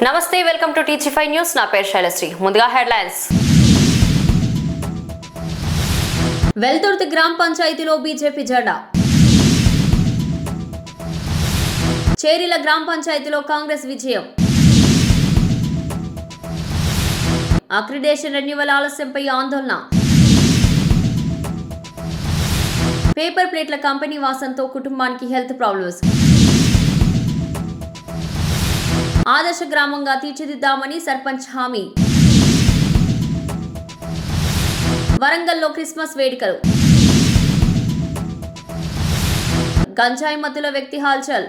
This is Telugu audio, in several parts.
నమస్తే, వెల్కమ్ టు టీచీఫై న్యూస్. నా పేరు శైలశ్రీ. ముందుగా హెడ్లైన్స్. వెల్దుర్తి గ్రామ పంచాయతీలో బీజేపీ జెండా. చేరిల గ్రామ పంచాయతీలో కాంగ్రెస్ విజయం. అక్రిడేషన్ రెన్యువల్ ఆలస్యంపై ఆందోళన. పేపర్ ప్లేట్ల కంపెనీ వాసనతో కుటుంబానికి హెల్త్ ప్రాబ్లమ్స్. ఆదర్శ గ్రామంగా తీర్చిదిద్దామని సర్పంచ్ హామీ. వరంగల్లో క్రిస్మస్ వేడుకలు. గంజాయి మత్తులో వ్యక్తి హల్చల్.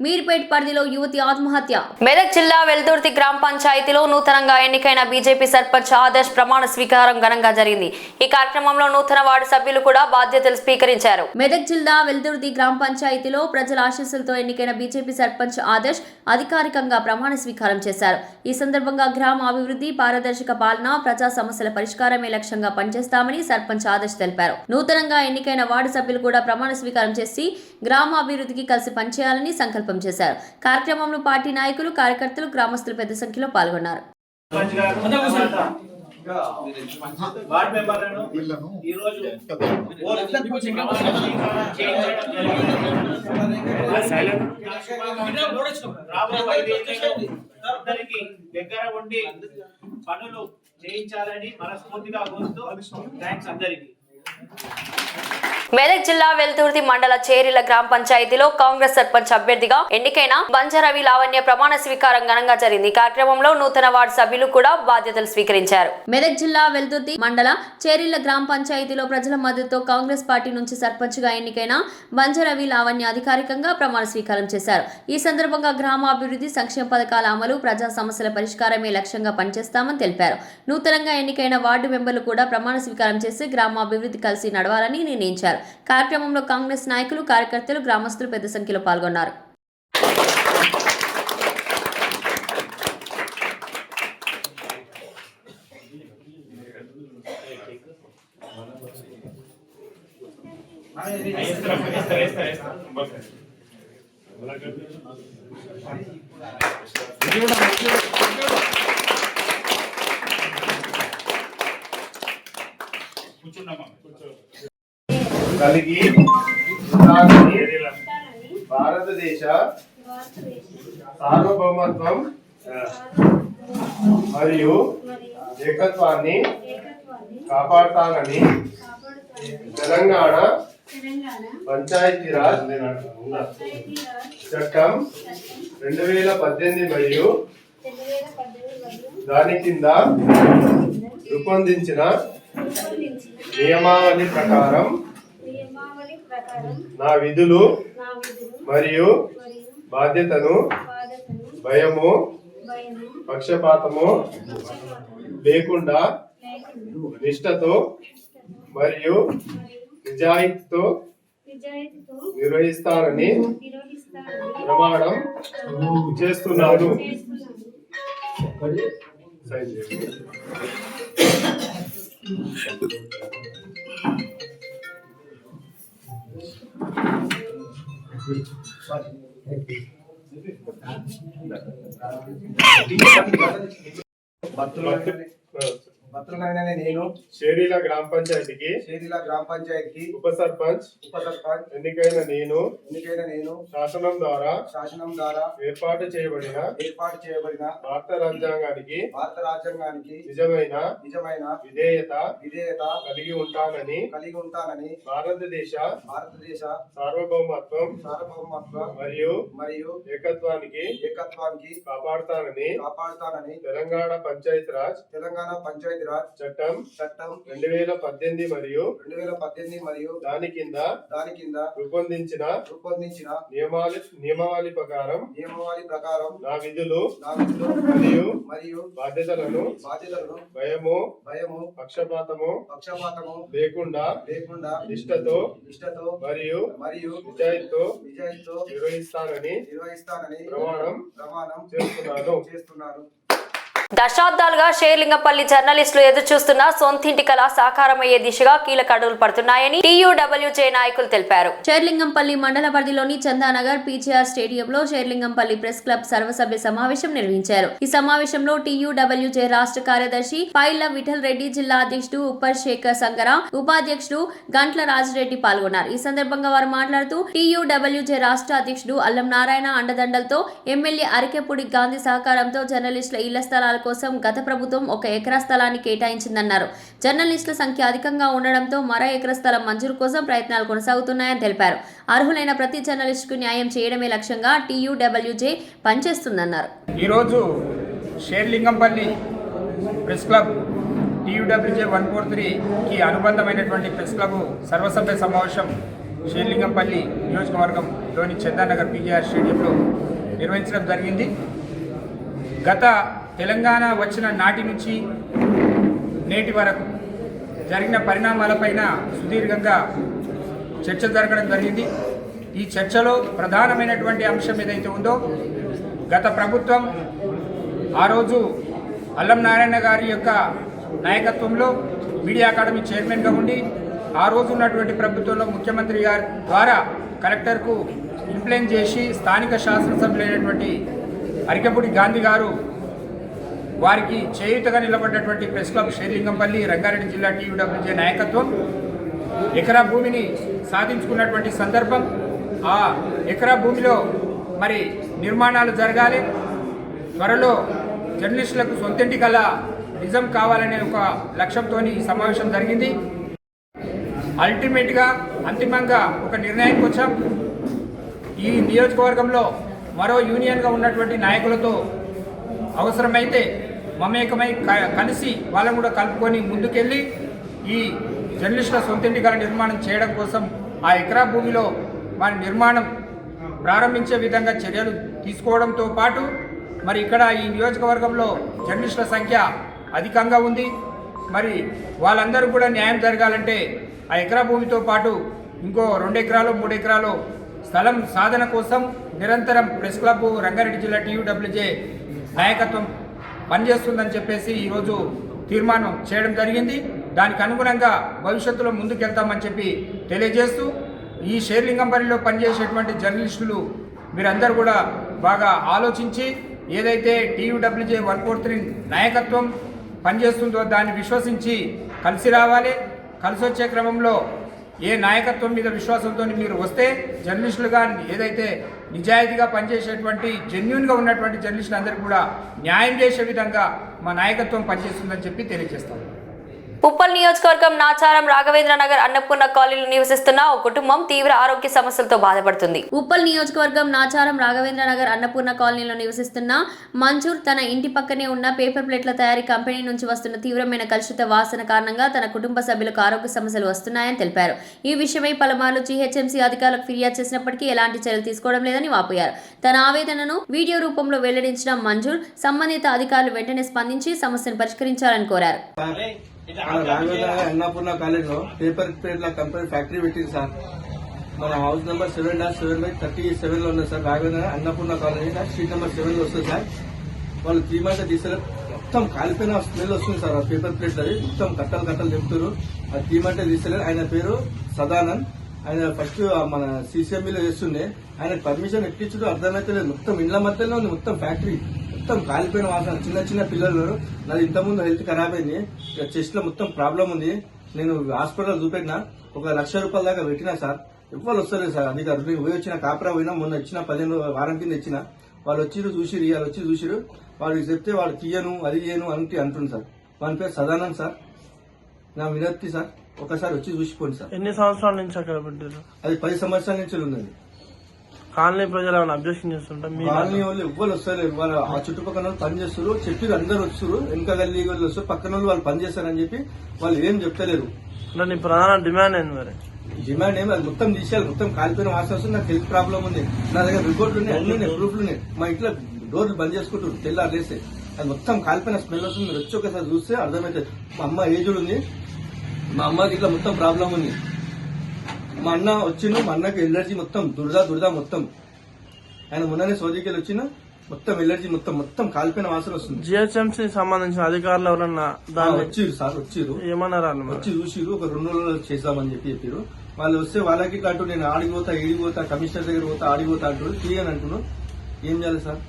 మీర్పేట్ పరిధిలో యువతి ఆత్మహత్య. మెదక్ జిల్లా వెల్దుర్తి గ్రామ పంచాయతీలో నూతనంగా ఎన్నికైన బీజేపీ సర్పంచ్ ఆదర్శ్ ప్రమాణ స్వీకారం ఘనంగా జరిగింది. ఈ కార్యక్రమంలో నూతన వార్డు సభ్యులు కూడా బాధ్యతలు స్వీకరించారు. మెదక్ జిల్లా వెల్దుర్తి గ్రామ పంచాయతీలో ప్రజల ఆశీస్సులతో ఎన్నికైన బీజేపీ సర్పంచ్ ఆదర్శ్ అధికారికంగా ప్రమాణ స్వీకారం చేశారు. ఈ సందర్భంగా గ్రామ అభివృద్ధి, పారదర్శక పాలన, ప్రజా సమస్యల పరిష్కారమే లక్ష్యంగా పనిచేస్తామని సర్పంచ్ ఆదర్శ్ తెలిపారు. నూతనంగా ఎన్నికైన వార్డు సభ్యులు కూడా ప్రమాణ స్వీకారం చేసి గ్రామ అభివృద్ధికి కలిసి పనిచేయాలని సంకల్పం చేశారు. కార్యక్రమంలో పార్టీ నాయకులు, కార్యకర్తలు, గ్రామస్తులు పెద్ద సంఖ్యలో పాల్గొన్నారు. దగ్గర ఉండి పనులు చేయించాలని మనస్ఫూర్తిగా కోరుతూ థాంక్స్ అందరికీ. మెదక్ జిల్లా వెల్దుర్తి మండల చేరిల గ్రామ పంచాయతీలో కాంగ్రెస్ సర్పంచ్ అభ్యర్థిగా ఎన్నికైన బంజరవి లావణ్య ప్రమాణ స్వీకారం ఘనంగా జరిగింది. ఈ కార్యక్రమంలో నూతన వార్డు సభ్యులు కూడా బాధ్యతలు స్వీకరించారు. మెదక్ జిల్లా వెల్దుర్తి మండల చేరిల గ్రామ పంచాయతీలో ప్రజల మద్దతుతో కాంగ్రెస్ పార్టీ నుంచి సర్పంచ్ గా ఎన్నికైన బంజరవి లావణ్య అధికారికంగా ప్రమాణ స్వీకారం చేశారు. ఈ సందర్భంగా గ్రామ అభివృద్ధి, సంక్షేమ పథకాల అమలు, ప్రజా సమస్యల పరిష్కారమే లక్ష్యంగా పనిచేస్తామని తెలిపారు. నూతనంగా ఎన్నికైన వార్డు మెంబర్లు కూడా ప్రమాణ స్వీకారం చేసి గ్రామ అభివృద్ధి కలిసి నడవాలని నిర్ణయించారు. కార్యక్రమంలో కాంగ్రెస్ నాయకులు, కార్యకర్తలు, గ్రామస్తులు పెద్ద సంఖ్యలో పాల్గొన్నారు. కలిగి భారతదేశ సార్వభౌమత్వం మరియు ఏకత్వాన్ని కాపాడుతానని తెలంగాణ పంచాయతీరాజ్ చట్టం 2018 మరియు దాని కింద రూపొందించిన నియమావళి ప్రకారం నా విధులు మరియు బాధ్యతను భయము, పక్షపాతము లేకుండా నిష్ఠతో మరియు నిజాయితీతో నిర్వహిస్తానని ప్రమాణం చేస్తున్నాను. భద్రులైన నేను చేరిల గ్రామ పంచాయతీకి గ్రామ పంచాయతీకి ఉప సర్పంచ్ ఎన్నికైన నేను శాసనం ద్వారా ఏర్పాటు చేయబడిన భారత రాజ్యాంగానికి నిజమైన విధేయత కలిగి ఉంటానని భారతదేశ సార్వభౌమత్వం మరియు ఏకత్వానికి కాపాడుతానని తెలంగాణ పంచాయతీరాజ్ చట్టం 2018 మరియు దాని కింద రూపొందించిన నియమావళి ప్రకారం నా విధులు మరియు బాధ్యతలను భయము, పక్షపాతము లేకుండా నిష్ఠతో మరియు నిజాయితీతో నిర్వహిస్తానని ప్రమాణం చేస్తున్నాను. దశాబ్దాలుగా షేర్లింగంపల్లి జర్నలిస్టులు ఎదురుచూస్తున్న సొంతింటి కళ సాకారమయ్యే దిశగా కీలక అడుగులు పడుతున్నాయని టీయూడబ్ల్యూజే నాయకులు తెలిపారు. షేర్లింగంపల్లి మండల పరిధిలోని చందానగర్ పీజీఆర్ స్టేడియంలో షేర్లింగంపల్లి ప్రెస్ క్లబ్ సర్వసభ్య సమావేశం నిర్వహించారు. ఈ సమావేశంలో టీయూడబ్ల్యూజే రాష్ట్ర కార్యదర్శి పైల విఠల్ రెడ్డి, జిల్లా అధ్యక్షుడు ఉప్పర్ శేఖర్ సంగరా, ఉపాధ్యక్షుడు గంట్ల రాజిరెడ్డి పాల్గొన్నారు. ఈ సందర్భంగా వారు మాట్లాడుతూ టీయూడబ్ల్యూజే రాష్ట్ర అధ్యక్షుడు అల్లం నారాయణ అండదండలతో ఎమ్మెల్యే అరికెపూడి గాంధీ సహకారంతో జర్నలిస్టుల ఇళ్ల స్థలాల కోసం గత ప్రభుత్వం 1 ఎకరా స్థలాన్ని కేటాయించిందన్నారు. జర్నలిస్టుల సంఖ్య అధికంగా ఉండడంతో మరో ఎకరా స్థలం మంజూరు కోసం ప్రయత్నాలు కొనసాగుతున్నాయని తెలిపారు. అర్హులైన ప్రతి జర్నలిస్టుకు న్యాయం చేయడమే లక్ష్యంగా టీయూడబ్ల్యూజే పనిచేస్తుందన్నారు. ఈరోజు షేర్లింగంపల్లి ప్రెస్ క్లబ్ టీయూడబ్ల్యూజే 143కి అనుబంధమైనటువంటి ప్రెస్ క్లబ్ సర్వసభ్య సమావేశం షేర్లింగంపల్లి నియోజకవర్గంలోని చందానగర్ పీజీఆర్ స్టేడియంలో నిర్వహించడం జరిగింది. గత తెలంగాణ వచ్చిన నాటి నుంచి నేటి వరకు జరిగిన పరిణామాలపైన సుదీర్ఘంగా చర్చ జరగడం జరిగింది. ఈ చర్చలో ప్రధానమైనటువంటి అంశం ఏదైతే ఉందో, గత ప్రభుత్వం ఆ రోజు అల్లం నారాయణ గారి యొక్క నాయకత్వంలో మీడియా అకాడమీ చైర్మన్గా ఉండి ఆ రోజు ఉన్నటువంటి ప్రభుత్వంలో ముఖ్యమంత్రి గారి ద్వారా కలెక్టర్కు ఇంప్లైన్ చేసి స్థానిక శాసనసభ్యులైనటువంటి అరికెపూడి గాంధీ గారు వారికి చేయుతగా నిలబడ్డటువంటి ప్రెస్ క్లబ్ షేర్లింగంపల్లి రంగారెడ్డి జిల్లా టీయూడబ్ల్యూజే నాయకత్వం ఎకరా భూమిని సాధించుకున్నటువంటి సందర్భం. ఆ ఎకరా భూమిలో మరి నిర్మాణాలు జరగాలి, త్వరలో జర్నలిస్టులకు సొంతింటి కళ నిజం కావాలనే ఒక లక్ష్యంతో ఈ సమావేశం జరిగింది. అల్టిమేట్గా అంతిమంగా ఒక నిర్ణయానికి వచ్చాం. ఈ నియోజకవర్గంలో మరో యూనియన్గా ఉన్నటువంటి నాయకులతో అవసరమైతే మమేకమై కలిసి వాళ్ళని కూడా కలుపుకొని ముందుకెళ్ళి ఈ జర్నలిస్టుల సొంతింటి కళ నిర్మాణం చేయడం కోసం ఆ ఎకరా భూమిలో వారి నిర్మాణం ప్రారంభించే విధంగా చర్యలు తీసుకోవడంతో పాటు మరి ఇక్కడ ఈ నియోజకవర్గంలో జర్నలిస్టుల సంఖ్య అధికంగా ఉంది. మరి వాళ్ళందరూ కూడా న్యాయం జరగాలంటే ఆ ఎకరా భూమితో పాటు ఇంకో 2 ఎకరాలు 3 ఎకరాలు స్థలం సాధన కోసం నిరంతరం ప్రెస్ క్లబ్ రంగారెడ్డి జిల్లా టీయూడబ్ల్యూజే నాయకత్వం పనిచేస్తుందని చెప్పేసి ఈరోజు తీర్మానం చేయడం జరిగింది. దానికి అనుగుణంగా భవిష్యత్తులో ముందుకెళ్తామని చెప్పి తెలియజేస్తూ, ఈ షేర్లింగంపల్లిలో పనిచేసేటువంటి జర్నలిస్టులు మీరందరూ కూడా బాగా ఆలోచించి ఏదైతే టీయూడబ్ల్యూజే 143 నాయకత్వం పనిచేస్తుందో దాన్ని విశ్వసించి కలిసి రావాలి. కలిసి వచ్చే క్రమంలో ఏ నాయకత్వం మీద విశ్వాసంతో మీరు వస్తే జర్నలిస్టులుగా ఏదైతే నిజాయితీగా పనిచేసేటువంటి జెన్యూన్గా ఉన్నటువంటి జర్నలిస్టులందరికీ కూడా న్యాయం చేసే విధంగా మా నాయకత్వం పనిచేస్తుందని చెప్పి తెలియజేస్తాం. ఉప్పల్ నియోజకవర్గం నాచారం రాఘవేంద్ర నగర్ అన్నపూర్ణ కాలనీలో నివసిస్తున్న ఒక కుటుంబం తీవ్ర ఆరోగ్య సమస్యలతో బాధపడుతుంది. ఉప్పల్ నియోజకవర్గం నాచారం రాఘవేంద్ర నగర్ అన్నపూర్ణ కాలనీలో నివసిస్తున్న మంజూర్ తన ఇంటి పక్కనే ఉన్న పేపర్ ప్లేట్ల తయారీ కంపెనీ నుంచి వస్తున్న తీవ్రమైన కలుషిత వాసన కారణంగా తన కుటుంబ సభ్యులకు ఆరోగ్య సమస్యలు వస్తున్నాయని తెలిపారు. ఈ విషయమై పలుమార్లు జీహెచ్ఎంసీ అధికారులకు ఫిర్యాదు చేసినప్పటికీ ఎలాంటి చర్యలు తీసుకోవడం లేదని వాపోయారు. తన ఆవేదనను వీడియో రూపంలో వెల్లడించిన మంజూర్ సంబంధిత అధికారులు వెంటనే స్పందించి సమస్యను పరిష్కరించాలని కోరారు. అన్నపూర్ణ కాలేజ్లో పేపర్ ప్లేట్ల కంపెనీ ఫ్యాక్టరీ పెట్టింది సార్. మన హౌస్ నెంబర్ 7-7/37 లో ఉంది sir. Raghavendra Annapurna college street number 7 లో వస్తుంది సార్. వాళ్ళు 3 మంత్స్ తీసారు, మొత్తం కాలిపోయిన స్మెల్ వస్తుంది సార్. ఆ పేపర్ ప్లేట్ అది మొత్తం కట్టలు చెప్తారు. ఆ 3 మంత్స్ తీసలేరు. ఆయన పేరు సదానంద్. ఆయన ఫస్ట్ మన సిసిఎంబీలో చేస్తుండే. ఆయన పర్మిషన్ ఎక్కించుడు అర్థమైతే లేదు. మొత్తం ఇండ్ల మధ్యలో ఉంది మొత్తం ఫ్యాక్టరీ, మొత్తం కాలిపోయిన వాసన. చిన్న పిల్లలు. నాది ఇంతకుముందు హెల్త్ ఖరాబ్ అయింది, చెస్ట్ లో మొత్తం ప్రాబ్లం ఉంది. నేను హాస్పిటల్ చూపెట్టినా, 1 లక్ష రూపాయల దాకా పెట్టినా సార్. ఎవ్వరు వస్తలేదు సార్ అధికారులు. పోయి వచ్చిన కాపరా పోయినా, మొన్న ఇచ్చిన 15 వారం కింద ఇచ్చిన. వాళ్ళు వచ్చిరు చూసిరు, ఇవాళ వచ్చి చూసిరు. వాళ్ళకి చెప్తే వాళ్ళు తీయను అది చేయను అని అంటుంది సార్. వాని పేరు సదానంద్ సార్. నా వినతి సార్, ఒకసారి వచ్చి చూసిపోండి సార్. ఎన్ని సంవత్సరాల నుంచి అక్కడ పెట్టారు? అది 10 సంవత్సరాల నుంచి ఉన్నది. కాలనీ ప్రజలు ఏమైనా అబ్జెక్షన్ చేస్తుంటారు? కాలనీ వాళ్ళు ఎవ్వరు వస్తలేరు. వాళ్ళు ఆ చుట్టుపక్కల వాళ్ళు పని చేస్తారు. చెప్పారు అందరు వస్తారు, వెనక గల్లీ వాళ్ళు వస్తారు, పక్కన వాళ్ళు పని చేస్తారని చెప్పి వాళ్ళు ఏం చెప్తలేరు. అంటే నీ ప్రధాన డిమాండ్ ఏంది మరి? డిమాండ్ ఏమి, అది మొత్తం తీసేయాలి. మొత్తం కాలిపోయిన వాసన వస్తుంది. నాకు హెల్త్ ప్రాబ్లం ఉంది. నా దగ్గర రిపోర్ట్లు ఉన్నాయి, అన్ని ఉన్నాయి, ప్రూఫ్లు ఉన్నాయి. మా ఇంట్లో డోర్లు బంద్ చేసుకుంటారు తెల్లారు లేస్తే. అది మొత్తం కాలిపోయిన స్మెల్ వస్తుంది. మీరు వచ్చి ఒకసారి చూస్తే అర్థమవుతుంది. మా అమ్మ ఏజ్డ్ ఉంది, మా అమ్మకి ఇట్లా మొత్తం ప్రాబ్లం ఉంది. మా అన్న వచ్చిండు, మా అన్నకి ఎలర్జీ మొత్తం దురద మొత్తం. ఆయన మొన్ననే సోదీకి వచ్చిన మొత్తం ఎలర్జీ మొత్తం కాలిపోయిన వాసన వస్తుంది. జిహెచ్ఎంసీ సంబంధించిన అధికారులు ఎవరన్నా దాన్ని వచ్చిర్రు సార్, వచ్చిర్రు, ఏమన్నారు వాళ్ళు మరి? వచ్చి చూసిరు. ఒక 2 రోజులు చేద్దామని చెప్పారు. వాళ్ళు వస్తే వాళ్ళకి అటు నేను ఆడిపోతా ఈడిపోతా కమిషనర్ దగ్గర పోతా ఆడిపోతా అంటారు. తీయని అంటున్నాను. ఏం చేయాలి సార్?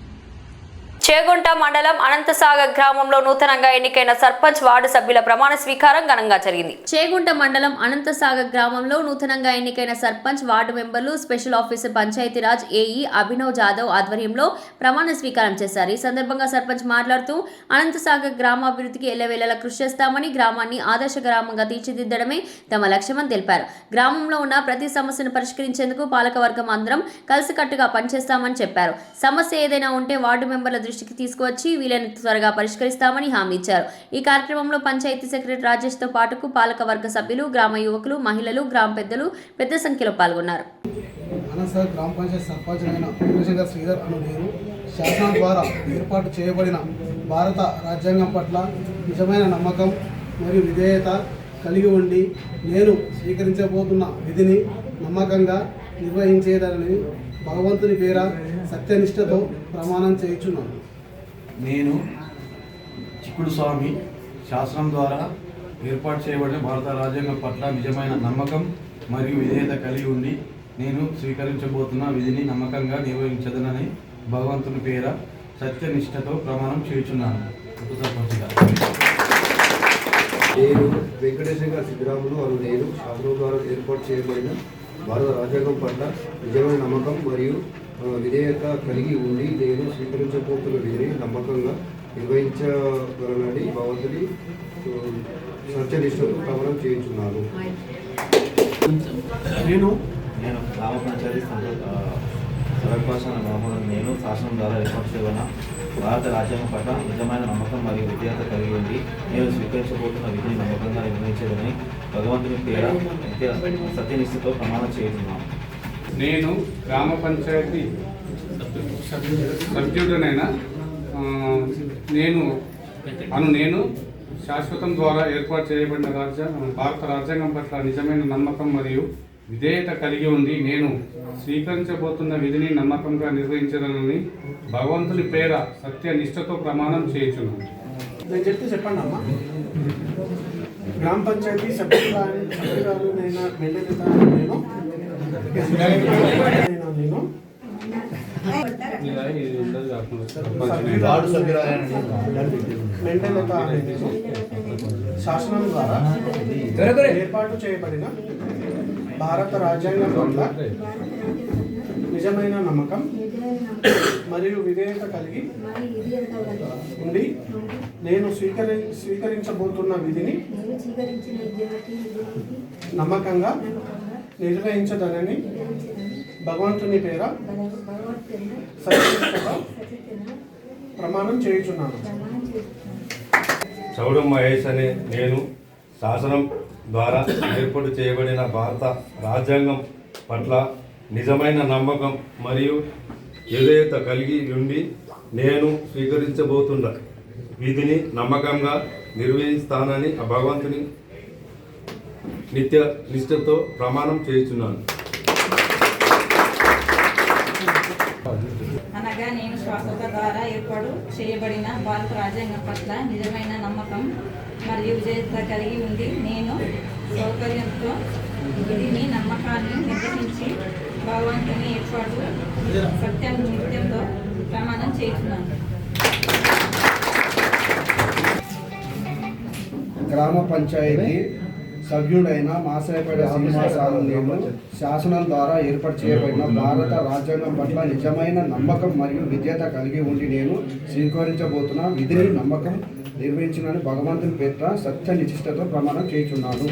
చేగుంట మండలం అనంతసాగర్ గ్రామంలో నూతనంగా ఎన్నికైన సర్పంచ్ వార్డు సభ్యుల ప్రమాణ స్వీకారం ఘనంగా జరిగింది. చేగుంట మండలం అనంతసాగర్ గ్రామంలో నూతనంగా ఎన్నికైన సర్పంచ్ వార్డు మెంబర్లు special officer Panchayati Raj AE Abhinav Jadhav ఆధ్వర్యంలో ప్రమాణ స్వీకారం చేశారు. ఈ సందర్భంగా సర్పంచ్ మాట్లాడుతూ అనంతసాగర్ గ్రామాభివృద్ధికి ఎల్లవేళలా కృషి చేస్తామని, గ్రామాన్ని ఆదర్శ గ్రామంగా తీర్చిదిద్దడమే తమ లక్ష్యమని తెలిపారు. గ్రామంలో ఉన్న ప్రతి సమస్యను పరిష్కరించేందుకు పాలకవర్గం అందరం కలిసికట్టుగా పనిచేస్తామని చెప్పారు. సమస్య ఏదైనా ఉంటే వార్డు మెంబర్ల దృష్టికి తీసుకువచ్చి వీలైనంత త్వరగా పరిష్కరిస్తామని హామీ ఇచ్చారు. ఈ కార్యక్రమంలో పంచాయతీ సెక్రటరీ రాజేష్ తో పాటుకు పాలకవర్గ సభ్యులు, గ్రామ యువకులు, మహిళలు, గ్రామ పెద్దలు పెద్ద సంఖ్యలో పాల్గొన్నారు. అనంతసాగర్ గ్రామ పంచాయతీ సర్పంచ్ అయిన వెంకటేశ్వర శ్రీధర్ అను నేను శాసనం ద్వారా ఏర్పాటు చేయబడిన భారత రాజ్యాంగం పట్ల నిజమైన నమ్మకం మరియు విధేయత కలిగి ఉండి నేను స్వీకరించబోతున్న విధిని నమ్మకంగా నిర్వహించేదని భగవంతుని పేర సత్యనిష్టతో ప్రమాణం చేయుచున్నాను. నేను చిక్కుడు స్వామి శాసనం ద్వారా ఏర్పాటు చేయబడిన భారత రాజ్యాంగం పట్ల నిజమైన నమ్మకం మరియు విధేయత కలిగి ఉండి నేను స్వీకరించబోతున్న విధిని నమ్మకంగా నిర్వహించదనని భగవంతుని పేర సత్యనిష్టతో ప్రమాణం చేయుచున్నాను. నేను వెంకటేశ్వర సిద్ధరాములు అను నేను శాసనం ద్వారా ఏర్పాటు చేయబడిన భారత రాజ్యాంగం పట్ల నిజమైన నమ్మకం మరియు విధేయత కలిగి ఉండి నేను స్వీకరించబోతున్న విధిని నమ్మకంగా నిర్వహించగలనని భగవంతుని సత్యనిష్టతో ప్రమాణం చేయించున్నాను. నేను గ్రామ పంచాయతీ సర్పంచ్ గ్రామంలో నేను శాసనం ద్వారా ఏర్పాటు చేయబడిన భారత రాజ్యాంగం పట్ల నిజమైన నమ్మకం మరియు విధేయత కలిగి ఉండి నేను స్వీకరించబోతున్న విధిని నమ్మకంగా నిర్వహించేదని భగవంతుని పేర సత్యనిష్టతో ప్రమాణం చేస్తున్నాను. నేను గ్రామ పంచాయతీ సభ్యుడనైన నేను శాశ్వతం ద్వారా ఏర్పాటు చేయబడిన భారత రాజ్యాంగం పట్ల నిజమైన నమ్మకం మరియు విధేయత కలిగి ఉండి నేను స్వీకరించబోతున్న విధిని నమ్మకంగా నిర్వహించదనని భగవంతుని పేర సత్యనిష్టతో ప్రమాణం చేయుచున్నాను. నేను చెప్తే చెప్పండి అమ్మా. గ్రామ పంచాయతీ సభ్యురాలైన నేను శాసనం ద్వారా ఏర్పాటు చేయబడిన భారత రాజ్యాంగం పట్ల నిజమైన నమ్మకం మరియు విధేయత కలిగి ఉండి నేను స్వీకరించబోతున్న విధిని నమ్మకంగా నిర్వహించదనని భగవంతుని పేర సత్యనిష్టతో ప్రమాణం చేయుచున్నాను. చౌడం మహేష్ అనే నేను శాసనం ద్వారా ఏర్పాటు చేయబడిన భారత రాజ్యాంగం పట్ల నిజమైన నమ్మకం మరియు విధేయత కలిగి ఉండి నేను స్వీకరించబోతున్న విధిని నమ్మకంగా నిర్వహిస్తానని భగవంతుని నిష్ఠతో ప్రమాణం చేయుచున్నాను. అనగా నేను శాసనం ద్వారా ఏర్పాటు చేయబడిన భారత రాజ్యాంగం పట్ల నిజమైన నమ్మకం మరియు విధేయత కలిగి ఉండి నేను సౌకర్యంతో విధిని నమ్మకాన్ని నిర్వహించి భగవంతుని ఏర్పాటు సత్యనిత్యంతో ప్రమాణం చేస్తున్నాను. గ్రామ పంచాయతీ సభ్యుడైన మాసాయపేట శ్రీనివాసాలు నేను శాసనం ద్వారా ఏర్పాటు చేయబడిన భారత రాజ్యాంగం పట్ల నిజమైన నమ్మకం మరియు విధేయత కలిగి ఉండి నేను స్వీకరించబోతున్న విధిని నమ్మకం నిర్వహించినని భగవంతుని పేర సత్యనిష్టతో ప్రమాణం చేయుచున్నాను.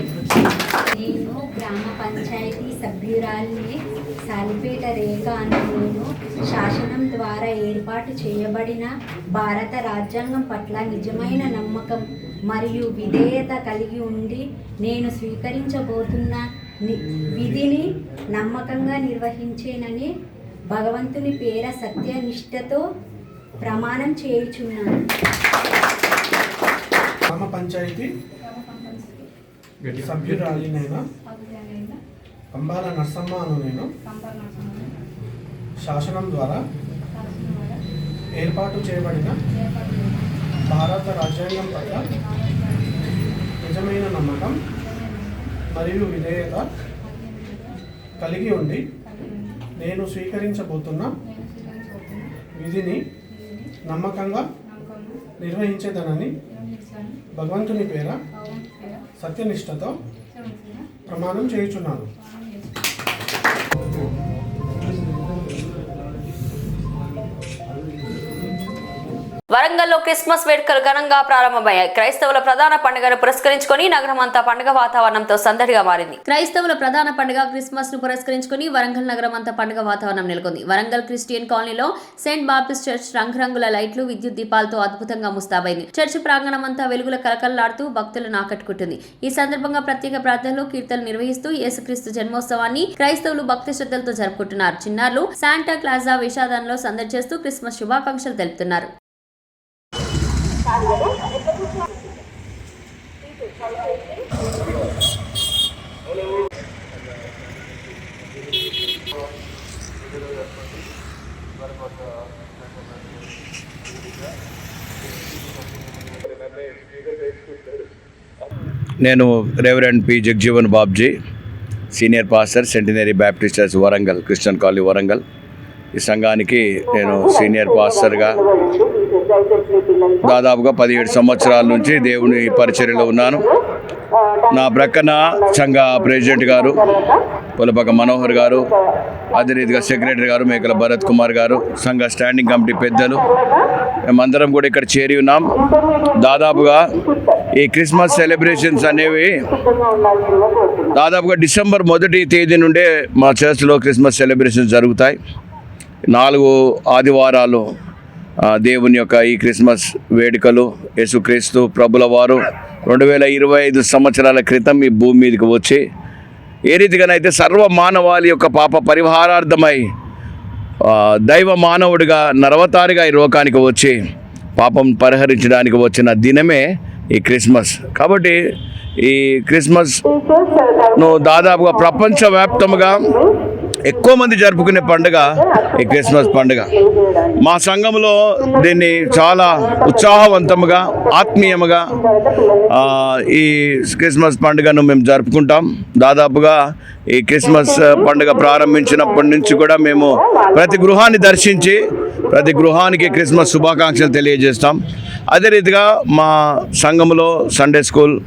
నేను గ్రామ పంచాయతీ సభ్యురాలిని సాలిపేట రేఖ అని నేను శాసనం ద్వారా ఏర్పాటు చేయబడిన భారత రాజ్యాంగం పట్ల నిజమైన నమ్మకం మరియు విధేయత కలిగి ఉండి నేను స్వీకరించబోతున్న విధిని నమ్మకంగా నిర్వహించేనని భగవంతుని పేర సత్యనిష్టతో ప్రమాణం చేయుచున్నాను. గ్రామ పంచాయతీ సభ్యురాలినైన కంబాల నర్సమ్మ అను నేను శాసనం ద్వారా ఏర్పాటు చేయబడిన భారత రాజ్యాంగం పట్ల నిజమైన నమ్మకం మరియు విధేయత కలిగి ఉండి నేను స్వీకరించబోతున్న విధిని నమ్మకంగా నిర్వహించేదనని భగవంతుని పేర సత్యనిష్టతో ప్రమాణం చేయుచున్నాను. వరంగల్లో క్రిస్మస్ వేడుకలు ఘనంగా ప్రారంభమయ్యాయి. క్రైస్తవుల ప్రధాన పండుగను పురస్కరించుకొని నగరం అంతా పండుగ వాతావరణంతో సందడిగా మారింది. క్రైస్తవుల ప్రధాన పండుగ క్రిస్మస్ ను పురస్కరించుకొని వరంగల్ నగరం అంతా పండుగ వాతావరణం నెలకొంది. వరంగల్ క్రిస్టియన్ కాలనీలో సెయింట్ బాప్టిస్ట్ చర్చ్ రంగురంగుల లైట్లు, విద్యుత్ దీపాలతో అద్భుతంగా ముస్తాబైంది. చర్చ్ ప్రాంగణం అంతా వెలుగుల కలకలలాడుతూ భక్తులను ఆకట్టుకుంటుంది. ఈ సందర్భంగా ప్రత్యేక ప్రార్థనలు, కీర్తనలు నిర్వహిస్తూ యేసుక్రీస్తు జన్మోత్సవాన్ని క్రైస్తవులు భక్తి శ్రద్ధలతో జరుపుకుంటున్నారు. చిన్నారులు శాంటా క్లాజా వేషధారణలో సందడి చేస్తూ క్రిస్మస్ శుభాకాంక్షలు తెలుపుతున్నారు. నేను reverend P Jagjivan Babji, senior pastor centenary Baptist church Warangal, Christian colony Warangal. ఈ సంఘానికి నేను సీనియర్ పాస్టర్గా దాదాపుగా 17 సంవత్సరాల నుంచి దేవుని పరిచర్యలో ఉన్నాను. నా ప్రక్కన సంఘ ప్రెసిడెంట్ గారు పొలపక మనోహర్ గారు, అదే రీతిగా సెక్రటరీ గారు మేకల భరత్ కుమార్ గారు, సంఘ స్టాండింగ్ కమిటీ పెద్దలు, మేమందరం కూడా ఇక్కడ చేరి ఉన్నాం. దాదాపుగా ఈ క్రిస్మస్ సెలబ్రేషన్స్ అనేవి దాదాపుగా డిసెంబర్ 1వ తేదీ నుండే మా చర్చ్లో క్రిస్మస్ సెలబ్రేషన్స్ జరుగుతాయి. 4 ఆదివారాలు దేవుని యొక్క ఈ క్రిస్మస్ వేడుకలు. యేసుక్రీస్తు ప్రభుల వారు 2025 సంవత్సరాల క్రితం ఈ భూమి మీదకి వచ్చి ఏ రీతిగానైతే సర్వ మానవాళి యొక్క పాప పరిహారార్థమై దైవ మానవుడిగా నరవతారిగా ఈ లోకానికి వచ్చి పాపం పరిహరించడానికి వచ్చిన దినమే ఈ క్రిస్మస్. కాబట్టి ఈ క్రిస్మస్ను దాదాపుగా ప్రపంచవ్యాప్తంగా ఎక్కువ మంది జరుపుకునే పండుగ ఈ క్రిస్మస్ పండుగ. మా సంఘంలో దీన్ని చాలా ఉత్సాహవంతంగా, ఆత్మీయంగా ఈ క్రిస్మస్ పండుగను మేము జరుపుకుంటాం. దాదాపుగా ఈ క్రిస్మస్ పండుగ ప్రారంభించినప్పటి నుంచి కూడా మేము ప్రతి గృహాన్ని దర్శించి ప్రతి గృహానికి క్రిస్మస్ శుభాకాంక్షలు తెలియజేస్తాం. అదే రీతిగా మా సంఘంలో సండే స్కూల్,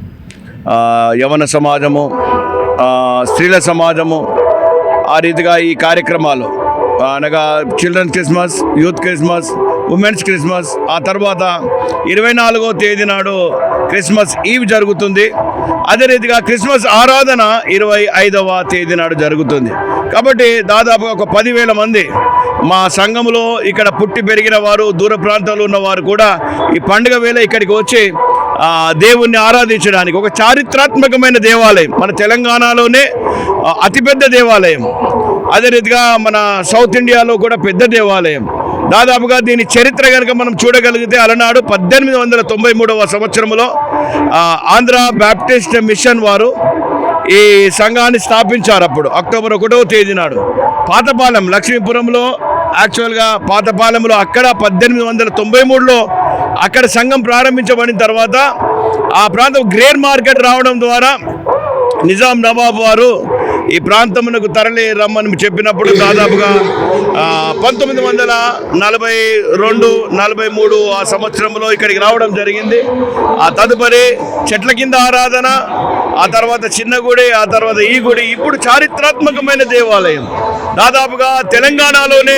యవన సమాజము, స్త్రీల సమాజము, ఆ రీతిగా ఈ కార్యక్రమాలు అనగా children's Christmas, youth Christmas, women's Christmas, ఆ తర్వాత 24వ తేదీ నాడు క్రిస్మస్ ఈవ్ జరుగుతుంది. అదే రీతిగా క్రిస్మస్ ఆరాధన 25వ తేదీ నాడు జరుగుతుంది. కాబట్టి దాదాపుగా ఒక 10,000 మంది మా సంఘంలో ఇక్కడ పుట్టి పెరిగిన వారు, దూర ప్రాంతాల్లో ఉన్నవారు కూడా ఈ పండుగ వేళ ఇక్కడికి వచ్చి దేవుణ్ణి ఆరాధించడానికి, ఒక చారిత్రాత్మకమైన దేవాలయం, మన తెలంగాణలోనే అతిపెద్ద దేవాలయం, అదే రీతిగా మన సౌత్ ఇండియాలో కూడా పెద్ద దేవాలయం. దాదాపుగా దీని చరిత్ర కనుక మనం చూడగలిగితే అలనాడు 1893వ సంవత్సరంలో ఆంధ్ర బ్యాప్టిస్ట్ మిషన్ వారు ఈ సంఘాన్ని స్థాపించారు. అప్పుడు అక్టోబర్ 1వ తేదీ నాడు పాతపాలెం, లక్ష్మీపురంలో, యాక్చువల్గా పాతపాలెంలో అక్కడ 1893లో అక్కడ సంఘం ప్రారంభించబడిన తర్వాత ఆ ప్రాంతం గ్రేర్ మార్కెట్ రావడం ద్వారా నిజాం నవాబ్ వారు ఈ ప్రాంతమునకు తరలి రమ్మని చెప్పినప్పుడు దాదాపుగా 1942, 43 ఆ సంవత్సరంలో ఇక్కడికి రావడం జరిగింది. ఆ తదుపరి చెట్ల కింద ఆరాధన, ఆ తర్వాత చిన్న గుడి, ఆ తర్వాత ఈ గుడి, ఇప్పుడు చారిత్రాత్మకమైన దేవాలయం. దాదాపుగా తెలంగాణలోనే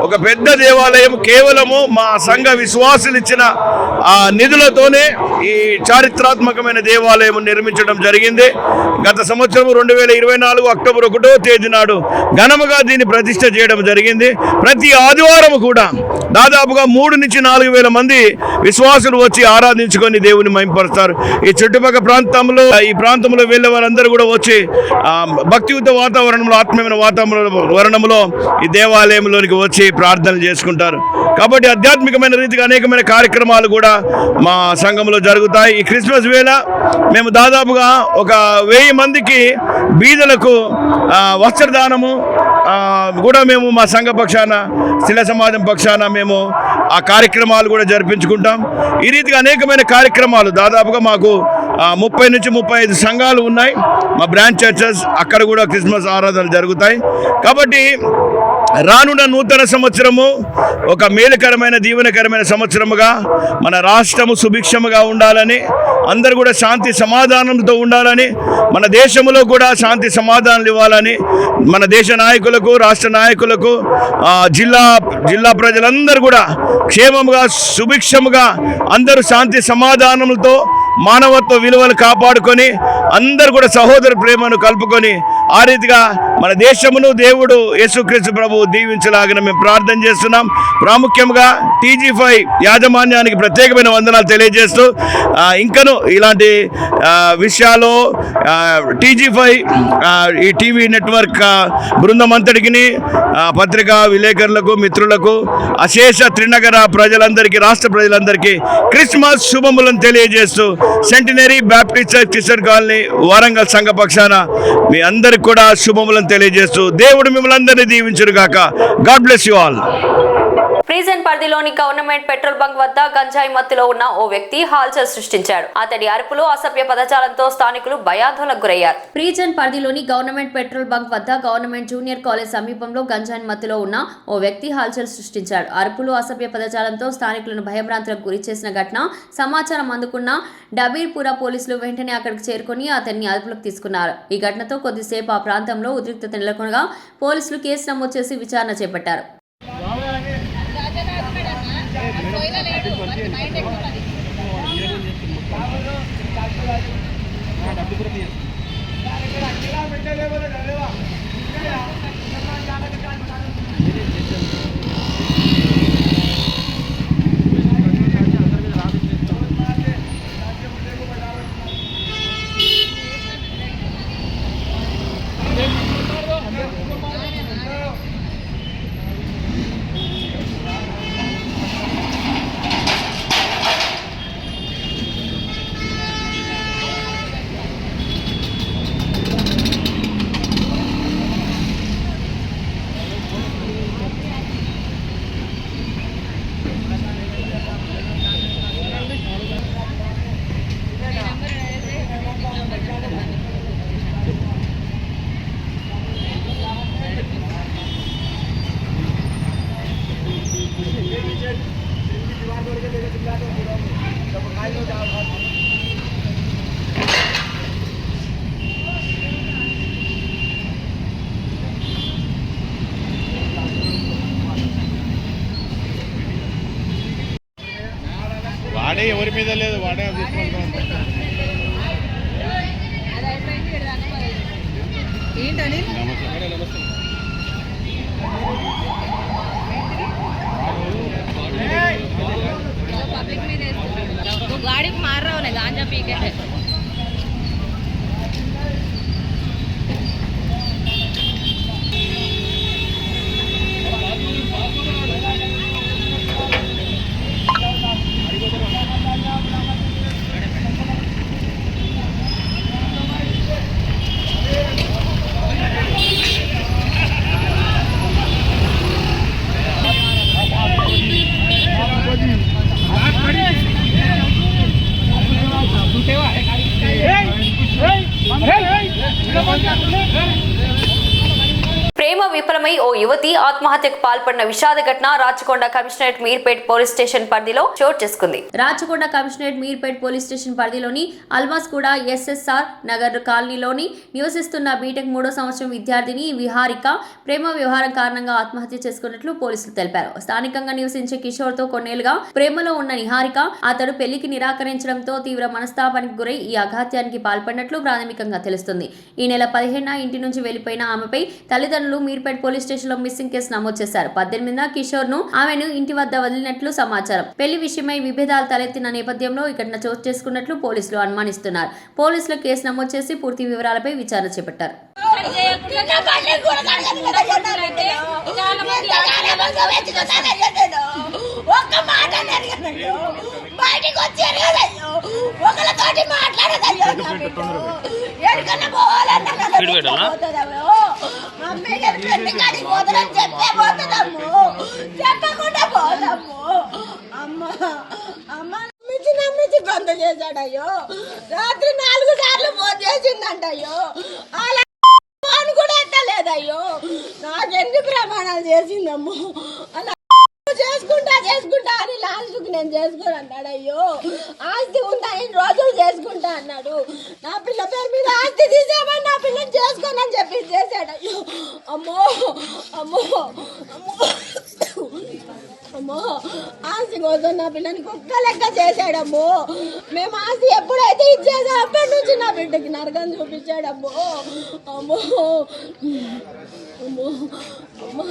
ఒక పెద్ద దేవాలయం. కేవలము మా సంఘ విశ్వాసులు ఇచ్చిన ఆ నిధులతోనే ఈ చారిత్రాత్మకమైన దేవాలయం నిర్మించడం జరిగింది. గత సంవత్సరం 2024 అక్టోబర్ 1వ తేదీ నాడు ఘనముగా దీన్ని ప్రతిష్ఠ చేయడం జరిగింది. ప్రతి ఆదివారం కూడా దాదాపుగా 3 నుంచి 4 వేల మంది విశ్వాసులు వచ్చి ఆరాధించుకొని దేవుని మహిమపరుస్తారు. ఈ చుట్టుపక్కల ప్రాంతంలో, ఈ ప్రాంతంలో వెళ్ళే వారందరూ కూడా వచ్చి భక్తియుత వాతావరణంలో, ఆత్మీయమైన వాతావరణంలో ఈ దేవాలయంలోనికి వచ్చి ప్రార్థనలు చేసుకుంటారు. కాబట్టి ఆధ్యాత్మికమైన రీతిగా అనేకమైన కార్యక్రమాలు కూడా మా సంఘంలో జరుగుతాయి. ఈ క్రిస్మస్ వేళ మేము దాదాపుగా ఒక 1000 మందికి బీదలకు వస్త్రదానము కూడా మేము మా సంఘ పక్షాన, శిల సమాజం పక్షాన మేము ఆ కార్యక్రమాలు కూడా జరిపించుకుంటాం. ఈ రీతిగా అనేకమైన కార్యక్రమాలు దాదాపుగా మాకు 30 నుంచి 35 సంఘాలు ఉన్నాయి. మా బ్రాంచ్ చర్చెస్ అక్కడ కూడా క్రిస్మస్ ఆరాధనలు జరుగుతాయి. కాబట్టి రానున్న నూతన సంవత్సరము ఒక మేలుకరమైన దీవెనకరమైన సంవత్సరముగా మన రాష్ట్రము సుభిక్షముగా ఉండాలని, అందరూ కూడా శాంతి సమాధానంతో ఉండాలని, మన దేశంలో కూడా శాంతి సమాధానాలు ఇవ్వాలని మన దేశ నాయకులకు, రాష్ట్ర నాయకులకు, జిల్లా ప్రజలందరూ కూడా క్షేమముగా సుభిక్షముగా అందరూ శాంతి సమాధానములతో మానవత్వ విలువలు కాపాడుకొని అందరూ కూడా సహోదర ప్రేమను కలుపుకొని ఆ రీతిగా మన దేశమును దేవుడు యేసుక్రీస్తు ప్రభువు దీవించలాగిన మేము ప్రార్థన చేస్తున్నాం. ప్రాముఖ్యంగా TG5 యాజమాన్యానికి ప్రత్యేకమైన వందనాలు తెలియజేస్తూ ఇంకను ఇలాంటి విషయాలు TG5 ఈ టీవీ నెట్వర్క్ బృందం అంతటికి, పత్రికా విలేకరులకు, మిత్రులకు, అశేష త్రినగర ప్రజలందరికీ, రాష్ట్ర ప్రజలందరికీ క్రిస్మస్ శుభములను తెలియజేస్తూ centenary Baptist church Christian colony Warangal సంఘ పక్షాన మీ అందరికి కూడా శుభములను తెలియజేస్తూ దేవుడు మిమ్మల్ని అందరినీ దీవించును గాక. God bless you all. Prison పరిధిలోని గవర్నమెంట్ పెట్రోల్ బంక్ వద్ద గంజాయి మత్తులో ఉన్న ఓ వ్యక్తి హల్చల్ సృష్టించాడు. అతడి అరుపులు, అసభ్య పదజాలంతో స్థానికులు భయాందోళనకు గురయ్యారు. ప్రిజన్ పరిధిలోని గవర్నమెంట్ పెట్రోల్ బంక్ వద్ద గవర్నమెంట్ జూనియర్ కాలేజ్ సమీపంలో గంజాయి మత్తులో ఉన్న ఓ వ్యక్తి హల్చల్ సృష్టించాడు. అరుపులు, అసభ్య పదజాలంతో స్థానికులను భయభ్రాంతులకు గురి చేసిన ఘటన సమాచారం అందుకున్న డబీర్పుర పోలీసులు వెంటనే అక్కడికి చేరుకుని అతన్ని అదుపులోకి తీసుకున్నారు. ఈ ఘటనతో కొద్దిసేపు ఆ ప్రాంతంలో ఉద్రిక్తత నెలకొనగా పోలీసులు కేసు నమోదు చేసి విచారణ చేపట్టారు. వాడే ఎవరి మీద లేదు, వాడే ఏంటని पब्लिक में वो गाड़ी को मार रहा है गांजा पी के है। ప్రేమ విఫలమై ఓ యువతి ఆత్మహత్యకు పాల్పడిన విషాద ఘటన Rachakonda commissionerate Meerpet police station పరిధిలో చోటు చేసుకుంది. Rachakonda commissionerate Meerpet police station పరిధిలోని అల్మాస్గూడ SSR నగర్ కాలనీలోని నివసిస్తున్న బీటెక్ 3వ సంవత్సరం విద్యార్థిని విహారిక ప్రేమ వ్యవహారం కారణంగా ఆత్మహత్య చేసుకున్నట్లు పోలీసులు తెలిపారు. స్థానికంగా నివసించే కిషోర్తో కొన్నేళ్లుగా ప్రేమలో ఉన్న నిహారిక అతడు పెళ్లికి నిరాకరించడంతో తీవ్ర మనస్తాపానికి గురై ఈ అఘాత్యానికి పాల్పడినట్లు ప్రాథమికంగా తెలుస్తుంది. ఈ నెల 15న ఇంటి నుంచి వెళ్లిపోయిన ఆమెపై తల్లిదండ్రులు మీర్పేట్ పోలీస్ స్టేషన్ లో మిస్సింగ్ కేసు నమోదు చేశారు. 18న కిషోర్ ను ఆమెను ఇంటి వద్ద వదిలినట్లు సమాచారం. పెళ్లి విషయమై విభేదాలు తలెత్తిన నేపథ్యంలో ఈ ఘటన చోటు చేసుకున్నట్లు పోలీసులు అనుమానిస్తున్నారు. పోలీసులు కేసు నమోదు చేసి పూర్తి వివరాలపై విచారణ చేపట్టారు. చెప్పకుండా పోదాము చేసిందంటయ్యో, రాత్రి 4 సార్లు ఫోన్ చేసిందంటయ్యో, అలా ఫోన్ కూడా ఎత్తలేదయ్యో. నాకెన్ని ప్రమాణాలు చేసిందమ్మో, అలా చేసుకుంటా అని లాస్ట్కి నేను చేసుకోను అన్నాడు. అయ్యో ఆస్తి ఉందా, 5 రోజులు చేసుకుంటా అన్నాడు. నా పిల్ల పేరు మీద ఆస్తి తీసామని నా పిల్లని చేసుకోనని చెప్పి చేశాడు. అయ్యో అమ్మో అమ్మో అమ్మో అమ్మో, ఆస్తి కోసం నా పిల్లని కుక్క లెక్క చేశాడమ్మో. మేము ఆస్తి ఎప్పుడైతే ఇచ్చేసా అప్పటి నుంచి నా బిడ్డకి నరకం చూపించాడమ్మో. అమ్మో అమ్మో అమ్మో.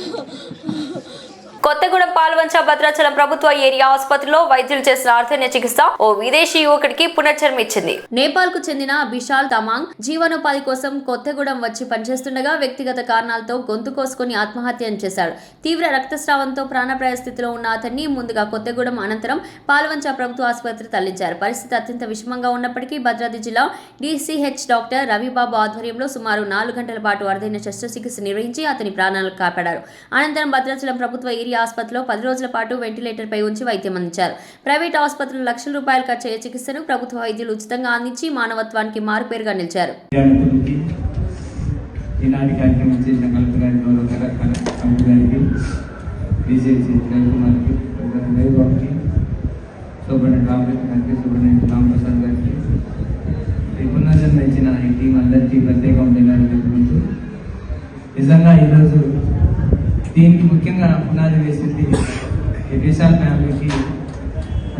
కొత్తగూడెం పాల్వంచ భద్రాచలం ప్రభుత్వ ఏరియా ఆసుపత్రిలో వైద్యులు చేసిన ఆర్థన్య చికిత్స ఓ విదేశీ యువకుడికి పునర్జన్మ ఇచ్చింది. నేపాల్ కు చెందిన బిశాల్ తమాంగ్ జీవనోపాధి కోసం కొత్తగూడెం వచ్చి పనిచేస్తుండగా వ్యక్తిగత కారణాలతో గొంతు కోసుకుని ఆత్మహత్య చేశాడు. తీవ్ర రక్తస్రావంతో ప్రాణాపాయ స్థితిలో ఉన్న అతన్ని ముందుగా కొత్తగూడెం అనంతరం పాల్వంచ ప్రభుత్వ ఆసుపత్రి తరలించారు. పరిస్థితి అత్యంత విషమంగా ఉన్నప్పటికీ భద్రాద్రి జిల్లా DCH డాక్టర్ రవిబాబు ఆధ్వర్యంలో సుమారు 4 గంటల పాటు అరుదైన శస్త్రచికిత్స నిర్వహించి అతని ప్రాణాలను కాపాడారు. అనంతరం భద్రాచలం ప్రభుత్వ ఏరియా ఆసుపత్రిలో 10 రోజుల పాటు వెంటిలేటర్ పై ఉంచి వైద్యం అందించారు. ప్రైవేట్ ఆసుపత్రులు లక్షల రూపాయలు ఖర్చయ్యే చికిత్సను ప్రభుత్వ వైద్యులు ఉచితంగా అందించి మానవత్వానికి మారుపేరుగా నిలిచారు. ఈనాటి కార్యక్రమం చేసిన కలెక్టర్ గారికి, కలెక్టర్ గారికి, DCH రవికుమార్కి, రవిబాబుకి, సూపరింటెండెంట్ రామకృష్ణ గారికి, సూపరింటెండెంట్ రామప్రసాద్ గారికి, ఈ పునర్జన్మ ఇచ్చిన ఈ టీం అందరికీ ప్రత్యేకం ధన్యవాదాలు. నిజంగా ఈరోజు దీనికి ముఖ్యంగా పునాది వేసింది ఈ విశాల్ ఫ్యామిలీకి,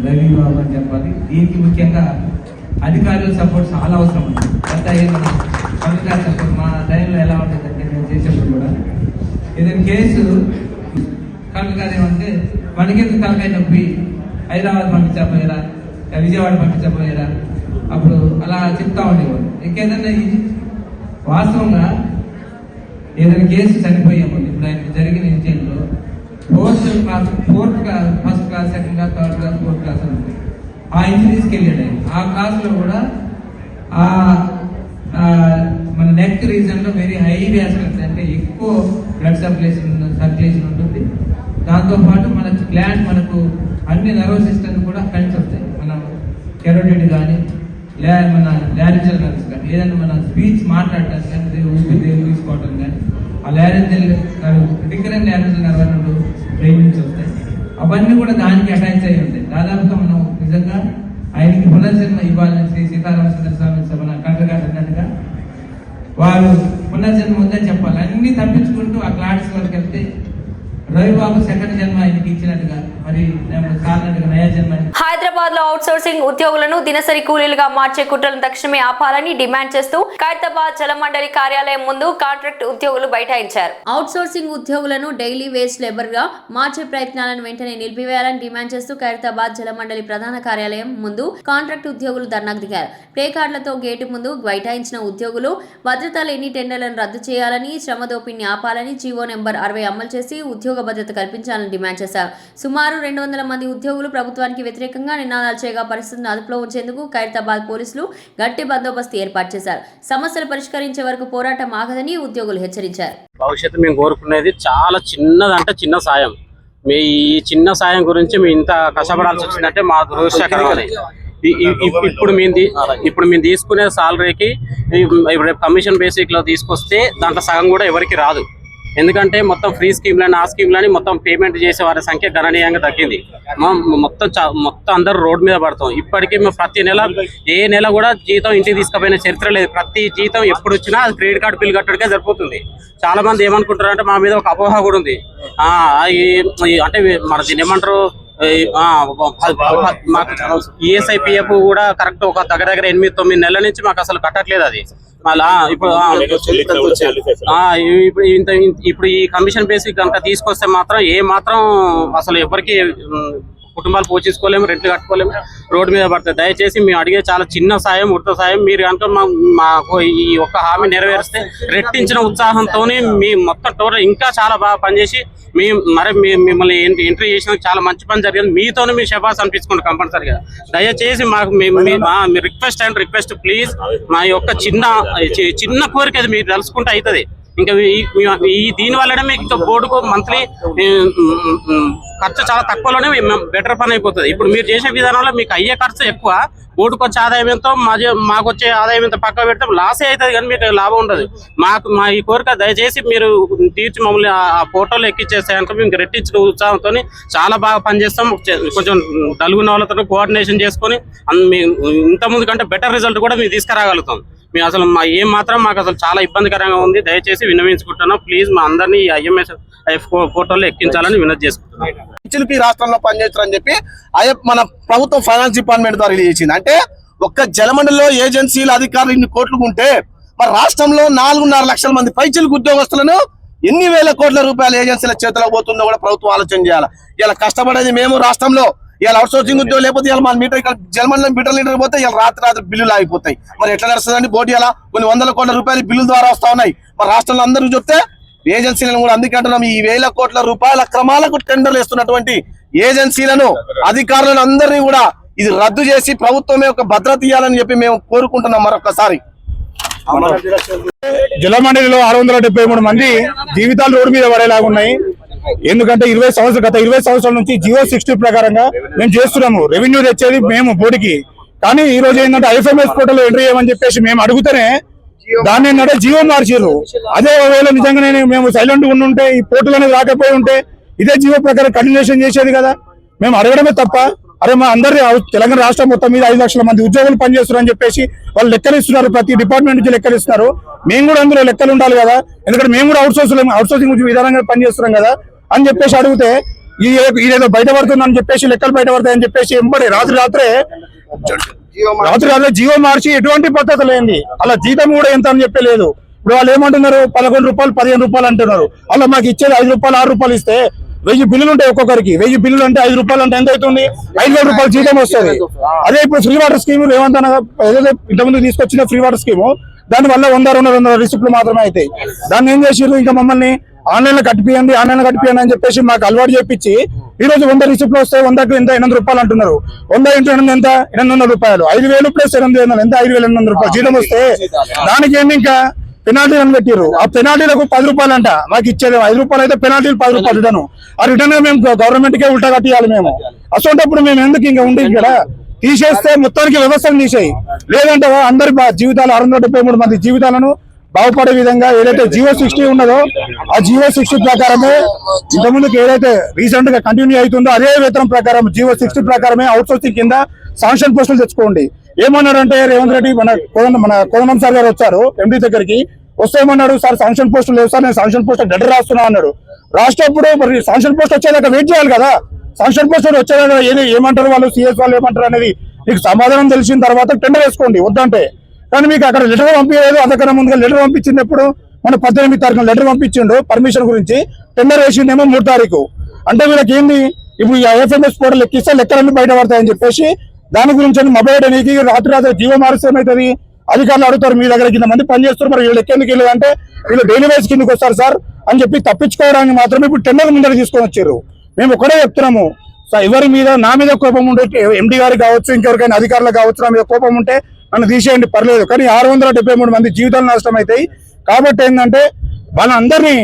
రవిబాబు అని చెప్పాలి. దీనికి ముఖ్యంగా అధికారుల సపోర్ట్ చాలా అవసరం ఉంది. గత కమిషనర్ సపోర్ట్ మా టైంలో ఎలా ఉంటుందంటే మేము చేసేప్పుడు కూడా ఏదైనా కేసు కమిషనర్ ఏమంటే మనకి తలకాయ నొప్పి హైదరాబాద్ పంపించకపోయారా, విజయవాడ పంపించకపోయారా, అప్పుడు అలా చెప్తా ఉండేవాడు. ఇంకేదన్నా వాస్తవంగా ఏదైనా కేసు చనిపోయాము, ఇప్పుడు ఆయన జరిగిన ఇన్సిడెంట్లో fourth class, first class, second class, third class, fourth class ఉంటుంది. ఆ ఇంజనీర్స్కి వెళ్ళాడు ఆయన. ఆ క్లాస్లో కూడా మన నెక్ రీజన్లో వెరీ హై వ్యాస్కులర్ అంటే ఎక్కువ బ్లడ్ సర్క్యులేషన్ ఉంటుంది. దాంతోపాటు మన గ్లాండ్ మనకు అన్ని నర్వ్ సిస్టమ్ కూడా కలిసి వస్తాయి. మనం కెరోటిడ్ కానీ మన లారింజల్ నర్వ్స్ కానీ ఏదైనా మన స్పీచ్ మాట్లాడటానికి కానీ ఊపిరి తీసుకోవటం కానీ ఆ laryngeal nerve, recurrent laryngeal nerve అన్నట్టు బ్రెయిన్ నుంచి వస్తాయి. అవన్నీ కూడా దానికి అటాచ్ అయి ఉంటాయి. దాదాపుగా మనం నిజంగా ఆయనకి పునర్జన్మ ఇవ్వాలని శ్రీ సీతారామచంద్ర స్వామి మన కలెక్టర్ గారు అన్నట్టుగా వారు పునర్జన్మ ఉందని చెప్పాలి. అన్ని తప్పించుకుంటూ ఆ క్లాట్స్ వరకు వెళ్తే రవిబాబు సెకండ్ జన్మ ఆయనకి ఇచ్చినట్టుగా మరి నయా జన్మ. హైదరాబాద్ లో అవుట్ సోర్సింగ్ ఉద్యోగులను దినసరి కూలీలుగా మార్చే కుట్రలను తక్షణమే ఆపాలని డిమాండ్ చేస్తూ ఖైరతాబాద్ జలమండలి కార్యాలయం ముందు కాంట్రాక్ట్ ఉద్యోగులు బైఠాయించారు. అవుట్ సోర్సింగ్ ఉద్యోగులను డైలీ వేజ్ లేబర్ గా మార్చే ప్రయత్నాలను వెంటనే నిలిపివేయాలని డిమాండ్ చేస్తూ ఖైరతాబాద్ జలమండలి ప్రధాన కార్యాలయం ముందు కాంట్రాక్ట్ ఉద్యోగులు ధర్నాకు దిగారు. ప్లే కార్డులతో గేటు ముందు బైఠాయించిన ఉద్యోగులు భద్రత లేని టెండర్లను రద్దు చేయాలని, శ్రమ దోపిడిని ఆపాలని, జీవో నెంబర్ 60 అమలు చేసి ఉద్యోగ భద్రత కల్పించాలని డిమాండ్ చేశారు. సుమారు 200 మంది ఉద్యోగులు ప్రభుత్వానికి వ్యతిరేకంగా నినాదాలు చేయగా పరిస్థితిని అదుపులో ఉంచేందుకు ఖైరతాబాద్ పోలీసులు గట్టి బందోబస్తు ఏర్పాటు చేశారు. సమస్యలు పరిష్కరించే వరకు పోరాటం ఆగదని ఉద్యోగులు హెచ్చరించారు. భవిష్యత్తు మేము కోరుకునేది చాలా చిన్నదంటే చిన్న సాయం. మీ ఈ చిన్న సాయం గురించి మేము ఇంత కష్టపడాల్సి వచ్చిందంటే మా దురదృష్టకరం. ఇప్పుడు మేము తీసుకునే సాలరీకి ఇప్పుడు కమిషన్ బేసిక్ లో తీసుకొస్తే దాంట్లో సగం కూడా ఎవరికి రాదు. ఎందుకంటే మొత్తం ఫ్రీ స్కీమ్లని ఆ స్కీమ్లని మొత్తం పేమెంట్ చేసే వారి సంఖ్య గణనీయంగా తగ్గింది. మొత్తం అందరూ రోడ్ మీద పడతాం. ఇప్పటికీ మేము ప్రతి నెల ఏ నెల కూడా జీతం ఇంటికి తీసుకుపోయిన చరిత్ర లేదు. ప్రతి జీతం ఎప్పుడు వచ్చినా అది క్రెడిట్ కార్డు బిల్ కట్టడికే సరిపోతుంది. చాలా మంది ఏమనుకుంటారు అంటే మా మీద ఒక అపోహ కూడా ఉంది. అంటే మన దీన్ని ఏమంటారు, మాకు ESIPF కూడా కరెక్ట్ ఒక దగ్గర 8-9 నెలల నుంచి మాకు అసలు కట్టట్లేదు. అది మళ్ళా ఇప్పుడు ఈ కమిషన్ బేసిక్ కనుక తీసుకొస్తే మాత్రం ఏ మాత్రం అసలు ఎవరికి కుటుంబాలు పోషించుకోలేము, రెంట్లు కట్టుకోలేము, రోడ్డు మీద పడతాయి. దయచేసి మేము అడిగే చాలా చిన్న సాయం, ఉడత సాయం. మీరు కనుక మాకు ఈ ఒక్క హామీ నెరవేరిస్తే రెట్టించిన ఉత్సాహంతో మీ మొత్తం టోటల్ ఇంకా చాలా బాగా పనిచేసి మిమ్మల్ని ఎంట్రీ చేసినందుకు చాలా మంచి పని జరిగింది. మీతోనే మీ శబాస్ అనిపించుకోండి కంపల్సరీగా. దయచేసి మాకు మీ రిక్వెస్ట్ ప్లీజ్ మా యొక్క చిన్న కోరిక అది మీరు తెలుసుకుంటే అవుతుంది. ఇంకా ఈ దీని వల్లనే మీకు ఇంకా బోర్డుకు మంత్లీ ఖర్చు చాలా తక్కువలోనే బెటర్ పని అయిపోతుంది. ఇప్పుడు మీరు చేసే విధానంలో మీకు అయ్యే ఖర్చు ఎక్కువ, బోర్డుకు వచ్చే ఆదాయం ఎంతో మాకు వచ్చే ఆదాయం ఎంత పక్క పెడితే లాసే అవుతుంది కానీ మీకు లాభం ఉండదు. మా ఈ కోరిక దయచేసి మీరు తీర్చి మమ్మల్ని ఆ ఫోటోలు ఎక్కిచ్చేస్తాయంటే మేము రెట్టించిన ఉత్సాహంతో చాలా బాగా పనిచేస్తాం. కొంచెం నలుగురు వాళ్ళతో కోఆర్డినేషన్ చేసుకొని ఇంతకుముందు కంటే బెటర్ రిజల్ట్ కూడా మేము తీసుకురాగలుగుతాం. మేము అసలు మాకు అసలు చాలా ఇబ్బందికరంగా ఉంది. దయచేసి విన్నవించుకుంటున్నాం. ప్లీజ్ మా అందరినీ IMS ఫోటోలు ఎక్కించాలని వినతి చేసుకుంటున్నాం. రాష్ట్రంలో పనిచేస్తారని చెప్పి మన ప్రభుత్వం ఫైనాన్స్ డిపార్ట్మెంట్ ద్వారా రిలీజ్ చేసింది. అంటే ఒక్క జలమండలిలో ఏజెన్సీల అధికారులు ఇన్ని కోట్లు ఉంటే మరి రాష్ట్రంలో 4.5 లక్షల మంది పైచిలకు ఉద్యోగస్తులను ఎన్ని వేల కోట్ల రూపాయల ఏజెన్సీల చేతిలో పోతుందో కూడా ప్రభుత్వం ఆలోచన చేయాలి. ఇలా కష్టపడేది మేము రాష్ట్రంలో, ఇలా అవుట్ సోర్సింగ్ ఉద్యోగం లేకపోతే ఇలా మన మీటర్ ఇక్కడ జలమండలం మీటర్ లీటర్ పోతే ఇలా రాత్రి బిల్లులు ఆగిపోతాయి. మరి ఎట్లా నడుస్తుందండి బోర్డు? ఇలా కొన్ని వందల కోట్ల రూపాయలు బిల్లుల ద్వారా వస్తా ఉన్నాయి. మరి రాష్ట్రంలో అందరూ చెప్తే ఏజెన్సీలను కూడా అందుకే అంటున్నాం, ఈ వేల కోట్ల రూపాయల అక్రమాలకు టెండర్లు ఇస్తున్నటువంటి ఏజెన్సీలను అధికారులను అందరినీ కూడా ఇది రద్దు చేసి ప్రభుత్వమే ఒక భద్రత ఇవ్వాలని చెప్పి మేము కోరుకుంటున్నాం. మరొకసారి జలమండలిలో 673 మంది జీవితాలు రోడ్డు మీద పడేలాగా ఉన్నాయి. ఎందుకంటే గత 20 సంవత్సరాల నుంచి జియో 60 ప్రకారంగా మేము చేస్తున్నాము. రెవెన్యూ తెచ్చేది మేము బోర్డుకి. కానీ ఈ రోజు ఏంటంటే IFMS పోర్టల్ ఎంట్రీ చేయమని చెప్పేసి మేము అడుగుతూనే దాన్ని ఏంటంటే జియో మార్చారు. అదే ఒకవేళ నిజంగానే మేము సైలెంట్ గా ఉంటే ఈ పోర్టల్ అనేది రాకపోయి ఉంటే ఇదే జియో ప్రకారం కంటిన్యూషన్ చేసేది కదా. మేము అడగడమే తప్ప అరే మా అందరి తెలంగాణ రాష్ట్రం మొత్తం మీద 5 లక్షల మంది ఉద్యోగులు పనిచేస్తున్నారు అని చెప్పేసి వాళ్ళు లెక్కలు ఇస్తున్నారు. ప్రతి డిపార్ట్మెంట్ నుంచి లెక్కలు ఇస్తున్నారు. మేము కూడా అందులో లెక్కలు ఉండాలి కదా, ఎందుకంటే మేము కూడా అవుట్ సోర్సింగ్ విధానంగా పనిచేస్తున్నాం కదా అని చెప్పేసి అడిగితే ఇదేదో బయటపడుతుందని చెప్పేసి లెక్కలు బయటపడతాయని చెప్పేసి ఎంబడి రాత్రే జియో మార్చి ఎటువంటి పద్ధతి లేని అలా జీతం కూడా ఎంత అని చెప్పలేదు. ఇప్పుడు వాళ్ళు ఏమంటున్నారు 11 రూపాయలు 15 రూపాయలు అంటున్నారు. అలా మాకు ఇచ్చేది 5 రూపాయలు 6 రూపాయలు ఇస్తే 1000 బిల్లులు ఉంటాయి. ఒక్కొక్కరికి 1000 బిల్లులు అంటే 5 రూపాయలు అంటే ఎంత అవుతుంది? 5,000 రూపాయలు జీతం వస్తుంది. అదే ఇప్పుడు ఫ్రీ వాటర్ స్కీమ్ ఏమంటున్నా ఏదైతే ఇంతకుముందు తీసుకొచ్చిన ఫ్రీ వాటర్ స్కీము దాని వల్ల 100 రిసిప్ట్లు మాత్రమే అవుతాయి. దాన్ని ఏం చేసిర్రు, ఇంకా మమ్మల్ని ఆన్లైన్ లో కట్టిపియండి అని చెప్పేసి మాకు అలవాటు చేపించి ఈ రోజు 100 రిసిప్ట్లు వస్తాయి. 100కు ఎంత 800 రూపాయలు అంటున్నారు. 100 × 8 ఎంత 800 రూపాయలు. 5,000 ప్లస్ 800 ఎంత 5,800 రూపాయలు జీతం వస్తే దానికి ఏంటి ఇంకా పెనాల్టీ అని పెట్టారు. ఆ పెనాల్టీలకు 10 రూపాయలు అంట మాకు ఇచ్చేది. 5 రూపాయలు అయితే పెనాల్టీలు 10 రూపాయలు రిటర్న్. ఆ రిటర్న్ మేము గవర్నమెంట్ కే ఉల్టా కట్టియాలి. మేము అసోంటప్పుడు మేము ఎందుకు ఇంకా ఉండి ఇక్కడ తీసేస్తే మొత్తానికి వ్యవస్థను తీసేయి, లేదంటే అందరి జీవితాలు 673 మంది జీవితాలను బాగుపడే విధంగా ఏదైతే జియో 60 ఉన్నదో ఆ జియో 60 ప్రకారమే ఇంతకుముందుకు ఏదైతే రీసెంట్ గా కంటిన్యూ అవుతుందో అదే వేతనం ప్రకారం జియో 60 ప్రకారమే అవుట్ సోర్సింగ్ కింద శాంక్షన్ పోస్టులు తెచ్చుకోండి. ఏమన్నారంటే రేవంత్ రెడ్డి మన కోదండం సార్ గారు వచ్చారు MD దగ్గరికి. వస్తే ఏమన్నాడు, సార్ శాంక్షన్ పోస్టులు లేవు సార్, నేను శాంక్షన్ పోస్ట్ లెటర్ రాస్తున్నా అన్నాడు. రాసేటప్పుడు మరి శాంక్షన్ పోస్ట్ వచ్చేదాకా వెయిట్ చేయాలి కదా. శాంక్షన్ పోస్ట్ వచ్చేదాకా ఏమంటారు వాళ్ళు CS వాళ్ళు ఏమంటారు అనేది మీకు సమాధానం తెలిసిన తర్వాత టెండర్ వేసుకోండి వద్దంటే. కానీ మీకు అక్కడ లెటర్ పంపించలేదు. అంతకన్నా ముందుగా లెటర్ పంపించింది ఎప్పుడు మన 18 తారీఖున లెటర్ పంపించిండు పర్మిషన్ గురించి. టెండర్ వేసిండేమో 3 తారీఖు. అంటే వీళ్ళకి ఏంది ఇప్పుడు ఈ IFMS పోర్టల్ ఎక్కిస్తే లెక్కలన్నీ బయటపడతాయని చెప్పేసి దాని గురించి మొబైల్ అనేది రాత్రి జియో మారిస్తే ఏమవుతుంది, అధికారులు అడుగుతారు మీ దగ్గర కింద మంది పనిచేస్తారు మరి వీళ్ళు ఎక్కేందుకు వెళ్ళదు అంటే వీళ్ళు డైలీ వైజ్ కిందకి వస్తారు సార్ అని చెప్పి తప్పించుకోవడానికి మాత్రమే ఇప్పుడు టెండర్ ముందర తీసుకొని వచ్చారు. మేము ఒకటే చెప్తున్నాము, ఎవరి మీద నా మీద కోపం ఉంటే MD గారికి కావచ్చు ఇంకెవరికైనా అధికారులు కావచ్చు నా మీద కోపం ఉంటే నన్ను తీసేయండి పర్లేదు. కానీ 673 మంది జీవితాలు నష్టం అవుతాయి. కాబట్టి ఏంటంటే వాళ్ళందరినీ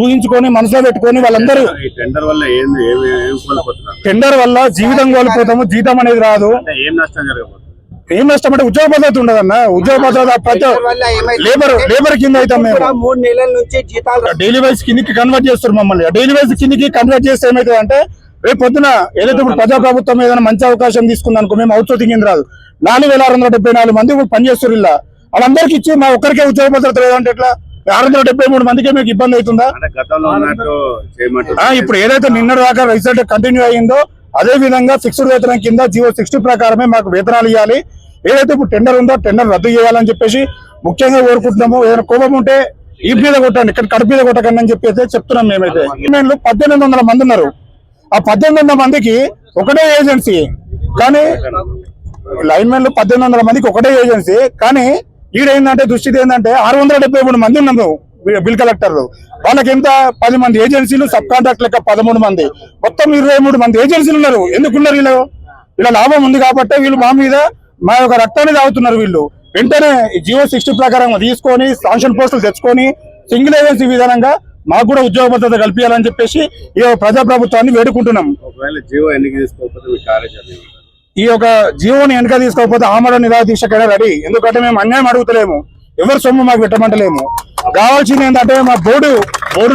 ఊహించుకొని మనసులో పెట్టుకొని వాళ్ళందరూ టెండర్ వల్ల జీవితం కోల్పోతాము, జీతం అనేది రాదు. ఏం నష్టం అంటే ఉద్యోగ భద్రత ఉండదన్న. ఉద్యోగ భద్రత లేబర్ కింద అయితే మేము 3 నెలల నుంచి జీతాలు డైలీ వైజ్ కిందికి కన్వర్ట్ చేస్తారు మమ్మల్ని. డైలీ వైజ్ కిందికి కన్వర్ట్ చేస్తే ఏమవుతుంది అంటే రేపు పొద్దున ఏదైతే ఇప్పుడు ప్రజాప్రభుత్వం ఏదైనా మంచి అవకాశం తీసుకుందనుకో మేము అవుట్ సోర్సింగ్ కింద రాదు. 4,674 మంది పనిచేస్తారు. ఇలా వాళ్ళందరికీ ఇచ్చి మా ఒక్కరికే ఉద్యోగ భద్రత లేదంటే ఎట్లా? 673 మందికే మీకు ఇబ్బంది అవుతుందా? ఇప్పుడు ఏదైతే నిన్న దాకా రిజల్ట్ కంటిన్యూ అయ్యిందో అదే విధంగా ఫిక్స్డ్ వేతనం కింద జియో 60 ప్రకారమే మాకు వేతనాలు ఇవ్వాలి. ఏదైతే ఇప్పుడు టెండర్ ఉందో టెండర్ రద్దు చేయాలని చెప్పేసి ముఖ్యంగా కోరుకుంటున్నాము. ఏదైనా కోపం ఉంటే ఈ మీద కొట్టండి, ఇక్కడ కడుపు మీద కొట్టకండి అని చెప్పి అయితే చెప్తున్నాం. మేమైతే 1800 మంది ఉన్నారు. ఆ 1800 మందికి ఒకటే ఏజెన్సీ, కానీ లైన్మెన్లు 1800 మందికి ఒకటే ఏజెన్సీ. కానీ ఈడేందంటే దృష్టి ఏంటంటే 673 మంది ఉన్నాము బిల్ కలెక్టర్లు. వాళ్ళకి ఎంత 10 మంది ఏజెన్సీలు, సబ్ కాంట్రాక్ట్ లెక్క 13 మంది, మొత్తం 23 మంది ఏజెన్సీలు ఉన్నారు. ఎందుకున్నారు? వీళ్ళ లాభం ఉంది కాబట్టి వీళ్ళు మా మీద మా యొక్క రక్తాన్ని తాగుతున్నారు. వీళ్ళు వెంటనే జియో 60 ప్రకారం తీసుకొని శాంక్షన్ పోస్టులు తెచ్చుకొని సింగిల్ ఏజెన్సీ విధానంగా మాకు కూడా ఉద్యోగ భద్రత కల్పించాలని చెప్పేసి ఈ ప్రజాప్రభుత్వాన్ని వేడుకుంటున్నాం. ఒకవేళ జీవో ఎన్నిక తీసుకోకపోతే మీ కార్యాచరణ ఈ యొక్క జీవోని వెనక తీసుకోకపోతే ఆమరణ నిరాదీక్షకైనా రెడీ. ఎందుకంటే మేము అన్యాయం అడుగుతలేము, ఎవరి సొమ్ము మాకు పెట్టమంటలేము. కావాల్సింది ఏంటంటే మా బోర్డు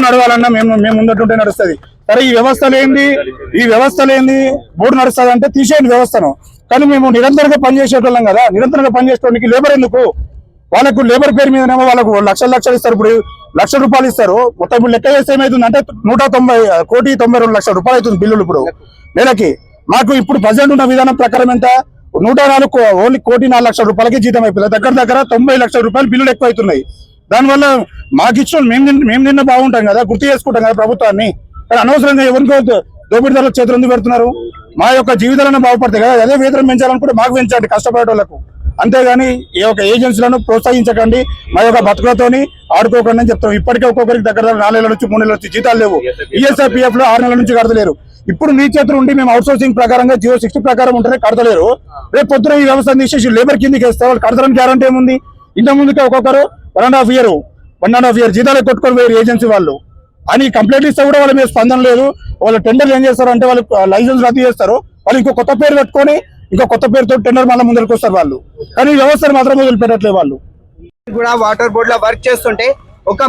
నడవాలన్నా మేము ముందటుంటే నడుస్తుంది. సరే ఈ వ్యవస్థ లేని బోర్డు నడుస్తుంది అంటే తీసేయండి వ్యవస్థను. కానీ మేము నిరంతరంగా పనిచేసేటోళ్ళం కదా, నిరంతరంగా పనిచేసేటానికి లేబర్ ఎందుకు? వాళ్ళకు లేబర్ పేరు మీదనేమో వాళ్ళకు లక్షలు ఇస్తారు. ఇప్పుడు ₹1,00,000 ఇస్తారు. మొత్తం ఇప్పుడు లెక్క చేస్తే ఏమైతుందంటే 1,90,92,00,000 రూపాయలు అవుతుంది బిల్లులు ఇప్పుడు నెలకి. మాకు ఇప్పుడు ప్రజెంట్ ఉన్న విధానం ప్రకారం ఎంత 104 ఓన్లీ ₹1,04,00,000 జీతం అయిపోయింది. దగ్గర 90 లక్షల రూపాయలు బిల్లులు ఎక్కువ అవుతున్నాయి. దానివల్ల మాకు ఇచ్చిన మేము నిన్న బాగుంటాం కదా, గుర్తు చేసుకుంటాం కదా ప్రభుత్వాన్ని. కానీ అనవసరంగా ఎవరికో దోపిడీదారుల చేతులు ఎందుకు పెడుతున్నారు? మా యొక్క జీవితాలను బాగుపడతాయి కదా, అదే వేతనం పెంచాలనుకుంటే మాకు పెంచండి కష్టపడేటోళ్లకు. అంతేగాని ఈ యొక్క ఏజెన్సీలను ప్రోత్సహించకండి, మా యొక్క బతుకులతోని ఆడుకోకండి అని చెప్తాం. ఇప్పటికే ఒక్కొక్కరికి దగ్గర 4 నెలల నుంచి 3 నెలల నుంచి జీతాలు లేవు. ESIPF లో 6 నెలల నుంచి కడతలేరు. ఇప్పుడు మీ చేతులు ఉండి మేము అవుట్ సోర్సింగ్ ప్రకారంగా జియో 60 ప్రకారం ఉంటేనే కడతలేరు. రేపు పొద్దున ఈ వ్యవస్థ తీసేసి లేబర్ కిందకి వేస్తే వాళ్ళు కడతారని గ్యారంటీ ఏముంది? ఇంత ముందుకే ఒక్కొక్కరు 1.5 year జీతాలు కొట్టుకొని పోయారు ఏజెన్సీ వాళ్ళు అని కంప్లైంట్ ఇస్తే కూడా వాళ్ళ మీద స్పందన లేదు. వాళ్ళ టెండర్లు ఏం చేస్తారు అంటే వాళ్ళు లైసెన్స్ రద్దు చేస్తారు, వాళ్ళు ఇంకో కొత్త పేరు పెట్టుకొని ఇంకో కొత్త పేరుతో టెండర్ మళ్ళీ ముందరికి వస్తారు వాళ్ళు. కానీ ఈ వ్యవస్థను మాత్రం వదిలిపెట్టట్లేదు వాళ్ళు. కూడా వాటర్ బోర్డ్ లో వర్క్ చేస్తుంటే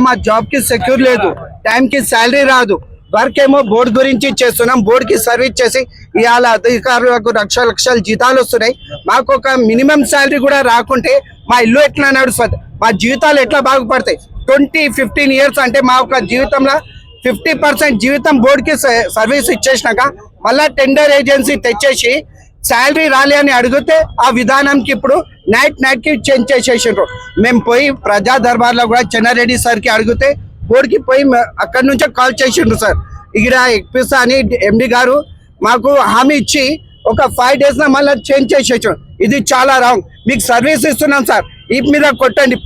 మా జాబ్ కి సెక్యూర్ లేదు, టైం కి శాలరీ రాదు. వర్క్ ఏమో బోర్డు గురించి చేస్తున్నాం, బోర్డు కి సర్వీస్ చేసి ఇవాళ అధికారులకు లక్షల జీతాలు వస్తున్నాయి. మాకు ఒక మినిమం శాలరీ కూడా రాకుంటే మా ఇల్లు ఎట్లా నడుస్తుంది, మా జీవితాలు ఎట్లా బాగుపడతాయి? 15 years అంటే మా ఒక జీవితంలో 50% జీవితం బోర్డుకి సర్వీస్ ఇచ్చేసినాక మళ్ళా టెండర్ ఏజెన్సీ తెచ్చేసి శాలరీ రాలే అని అడిగితే ఆ విధానంకి ఇప్పుడు నైట్ కి చేంజ్ చేసేసిండ్రు. మేము పోయి ప్రజా దర్బార్లో కూడా చెన్నారెడ్డి సార్కి అడిగితే బోర్డుకి పోయి అక్కడి నుంచే కాల్ చేసిండ్రు. సార్ ఇక్కడ ఎక్పిస్తా అని MD గారు మాకు హామీ ఇచ్చి ఒక 5 days మళ్ళీ చేంజ్ చేసేసాం. ఇది చాలా రాంగ్. మీకు సర్వీస్ ఇస్తున్నాం సార్, ఈ మీద కొట్టండి,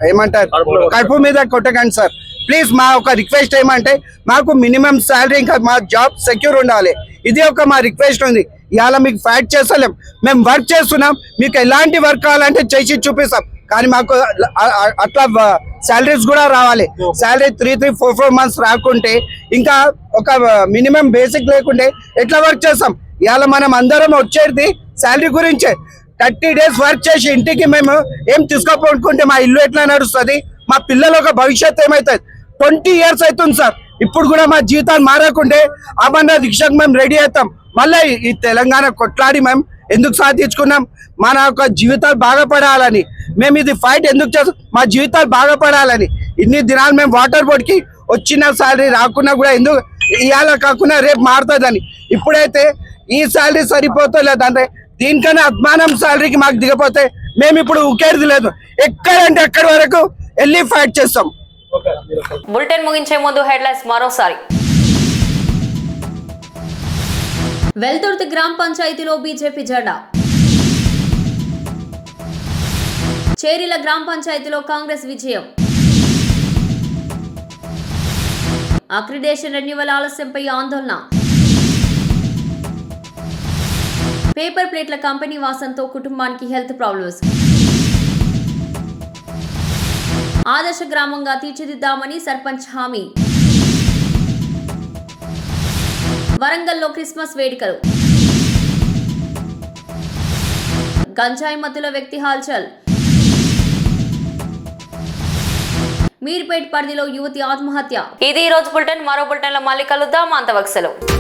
ఏమంటారు కడుపు మీద కొట్టకండి సార్ ప్లీజ్. మా ఒక రిక్వెస్ట్ ఏమంటే మాకు మినిమం శాలరీ ఇంకా మా జాబ్ సెక్యూర్ ఉండాలి. ఇది ఒక మా రిక్వెస్ట్ ఉంది. ఇవాళ మీకు ఫైట్ చేస్తలేం, మేము వర్క్ చేస్తున్నాం, మీకు ఎలాంటి వర్క్ కావాలంటే చేసి చూపిస్తాం. కానీ మాకు అట్లా శాలరీస్ కూడా రావాలి. శాలరీ 3-4 months రాకుంటే ఇంకా ఒక మినిమం బేసిక్ లేకుంటే ఎట్లా వర్క్ చేస్తాం? ఇవాళ మనం అందరం వచ్చేది శాలరీ గురించే. 30 days వర్క్ చేసి ఇంటికి మేము ఏం తీసుకోపోనుకుంటే మా ఇల్లు ఎట్లా నడుస్తుంది? మా పిల్లల ఒక భవిష్యత్తు ఏమవుతుంది? 20 years అవుతుంది సార్, ఇప్పుడు కూడా మా జీవితాలు మారకుంటే అమరణ దీక్షకు మేము రెడీ అవుతాం. మళ్ళీ ఈ తెలంగాణ కొట్లాడి మేము ఎందుకు సాధించుకున్నాం? మన యొక్క జీవితాలు బాగుపడాలని మేము ఇది ఫైట్ ఎందుకు చేస్తాం? మా జీవితాలు బాగుపడాలని. ఇన్ని దినాలు మేము వాటర్ బోర్డ్కి వచ్చిన శాలరీ రాకున్నా కూడా ఎందుకు ఇవాళ కాకుండా రేపు మారుతుందని. ఇప్పుడైతే ఈ శాలరీ సరిపోతలేదంటే దీనికన్నా అద్మానం శాలరీకి మాకు దిగపోతే మేము ఇప్పుడు ఉకేది లేదు, ఎక్కడంటే అక్కడి వరకు వెళ్ళి ఫైట్ చేస్తాం. బులెటిన్ ముగించే ముందు హెడ్లైన్స్ మరోసారి. వెల్దుర్తి గ్రామ పంచాయతీలో బీజేపీ జెండా. చేరిల గ్రామ పంచాయతీలో కాంగ్రెస్ విజయం. అక్రిడేషన్ రెన్యువల్ ఆలస్యంపై ఆందోళన. పేపర్ ప్లేట్ల కంపెనీ వాసంతో కుటుంబానికి హెల్త్ ప్రాబ్లమ్స్. ఆదర్శ గ్రామంగా తీర్చిదిద్దామని సర్పంచ్ హామీ. వరంగల్లో క్రిస్మస్ వేడుకలు. గంజాయి మత్తులో వ్యక్తి హల్చల్. మీర్పేట్ పరిధిలో యువతి ఆత్మహత్య. ఇది ఈ రోజు బులెటిన్. మరో బులెటిన్లో మళ్ళీ కలుద్దాం. అంతవరకు సెలవు.